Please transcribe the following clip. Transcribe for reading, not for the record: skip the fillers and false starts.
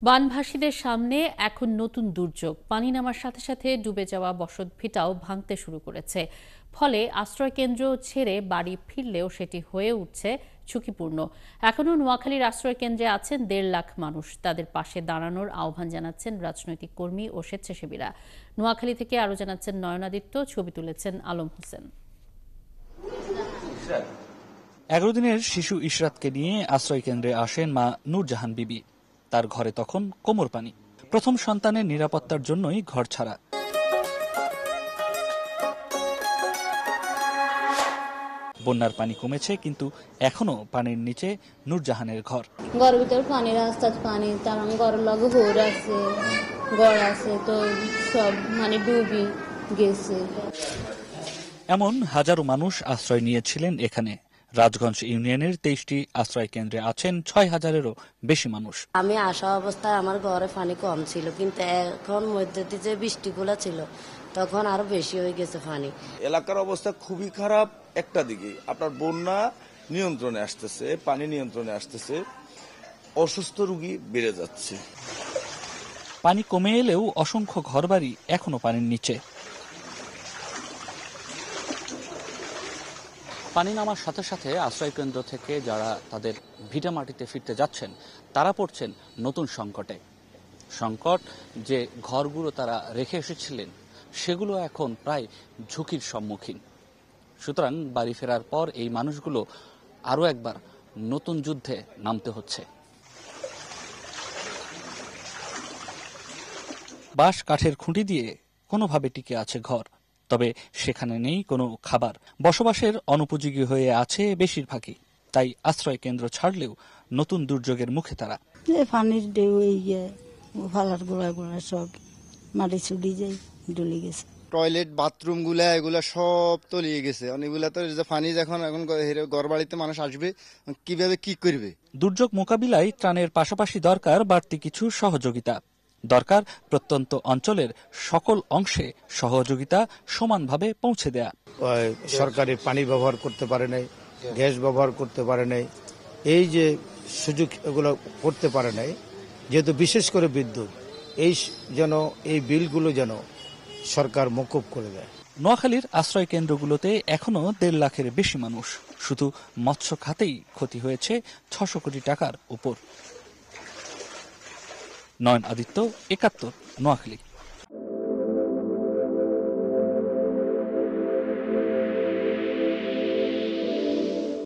বানভাসীদের সামনে এখন নতুন দুর্যোগ। পানি নামার সাথে সাথে ডুবে যাওয়া বসতভিটাও ভাঙতে শুরু করেছে। ফলে আশ্রয়কেন্দ্র ছেড়ে বাড়ি ফিরলেও সেটি হয়ে উঠছে ঝুঁকিপূর্ণ। এখনও নোয়াখালীর আশ্রয়কেন্দ্রে আছেন ১.৫ লাখ মানুষ। তাদের পাশে দাঁড়ানোর আহ্বান জানাচ্ছেন রাজনৈতিক কর্মী ও স্বেচ্ছাসেবীরা। নোয়াখালী থেকে আরও জানাচ্ছেন নয়নাদিত্য, ছবি তুলেছেন আলম হোসেন। ১১ দিনের শিশু ইশরাতকে নিয়ে আশ্রয়কেন্দ্রে আসেন মা নূরজাহান বিবি। তার ঘরে তখন কোমর পানি। প্রথম সন্তানের নিরাপত্তার জন্যই ঘর ছাড়া। বন্যার পানি কমেছে, কিন্তু এখনো পানির নিচে নূরজাহানের ঘর। ঘরের ভিতর পানি, রাস্তার পানি, তার ঘরের লগে হোর আছে, গড় আছে, তো সব ডুবি গেছে। এমন হাজারো মানুষ আশ্রয় নিয়েছিলেন এখানে। রাজগঞ্জ ইউনিয়নের ২৩টি আশ্রয় কেন্দ্রে আছেন ৬,০০০-এরও বেশি মানুষ। আমি আসা অবস্থায় আমার ঘরে পানি কম ছিল, কিন্তু এখন মধ্যে যে বৃষ্টিগুলো ছিল তখন আরো বেশি হয়ে গেছে পানি। এলাকার অবস্থা খুবই খারাপ। একটা দিকে আপনার বন্যা নিয়ন্ত্রণে আসতেছে, পানি নিয়ন্ত্রণে আসতেছে, অসুস্থ রোগী বেড়ে যাচ্ছে। পানি কমে এলেও অসংখ্য ঘরবাড়ি এখনো পানির নিচে। পানি নামার সাথে সাথে আশ্রয়কেন্দ্র থেকে যারা তাদের ভিটামাটিতে ফিরতে যাচ্ছেন তারা পড়ছেন নতুন সংকটে। সংকট যে ঘরগুলো তারা রেখে এসেছিলেন সেগুলো এখন প্রায় ঝুঁকির সম্মুখীন। সুতরাং বাড়ি ফেরার পর এই মানুষগুলো আরও একবার নতুন যুদ্ধে নামতে হচ্ছে। বাঁশ কাঠের খুঁটি দিয়ে কোনোভাবে টিকে আছে ঘর, তবে সেখানে নেই কোনো খাবার। বসবাসের অনুপযোগী হয়ে আছে বেশিরভাগই। তাই আশ্রয় কেন্দ্র ছাড়লেও নতুন দুর্যোগের মুখে তারা। পানির ঢেউ ফালার গোড়া গোড়া সব মাটি ছুটি যায়, ডুলে গেছে। টয়লেট বাথরুম গুলা এগুলা সব তলিয়ে গেছে। অনেকগুলা তো পানি এখন ঘর বাড়িতে মানুষ আসবে কিভাবে কি করবে। দুর্যোগ মোকাবিলায় ত্রাণের পাশাপাশি দরকার বাড়তি কিছু সহযোগিতা। দরকার প্রত্যন্ত অঞ্চলের সকল অংশে সহযোগিতা সমানভাবে পৌঁছে দেয়া। সরকারি পানি ব্যবহার করতে পারে নাই, গ্যাস ব্যবহার করতে পারে নাই, এই যে সুযোগ এগুলো করতে পারে নাই, যেহেতু বিশেষ করে বিদ্যুৎ, এই বিলগুলো যেন সরকার মকুব করে দেয়। নোয়াখালীর আশ্রয় কেন্দ্রগুলোতে এখনো ১.৫ লাখের বেশি মানুষ। শুধু মৎস্য খাতেই ক্ষতি হয়েছে ৬০০ কোটি টাকার উপর। নয়ন আদিত্য, ৭১, নোয়াখালী।